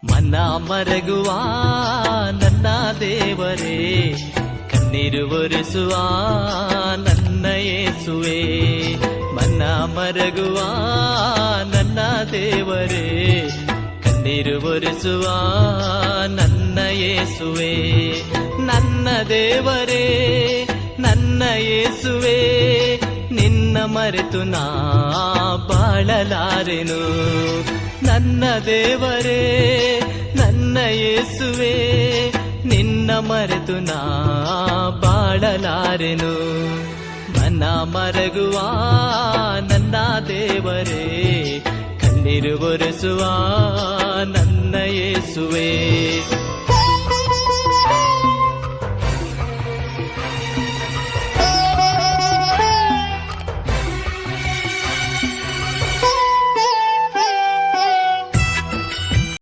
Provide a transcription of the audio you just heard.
ಮನ ಮರಗುವ ನನ್ನ ದೇವರೇ, ಕಣ್ಣೀರು ಒರೆಸುವ ನನ್ನ ಯೇಸುವೆ. ಮನ ಮರಗುವ ನನ್ನ ದೇವರೇ, ಕಣ್ಣೀರು ಒರೆಸುವ ನನ್ನ ಯೇಸುವೆ. ನನ್ನ ದೇವರೇ, ನನ್ನ ಯೇಸುವೆ, ನಿನ್ನ ಮರೆತು ನಾ ಬಾಳಲಾರೆನು. ನನ್ನ ದೇವರೇ, ನನ್ನ ಯೇಸುವೆ, ನಿನ್ನ ಮರೆತು ನಾ ಬಾಳಲಾರೆನು. ಮನ ಮರಗುವ ನನ್ನ ದೇವರೇ, ಕಣ್ಣೀರು ಒರೆಸುವ ನನ್ನ ಯೇಸುವೆ.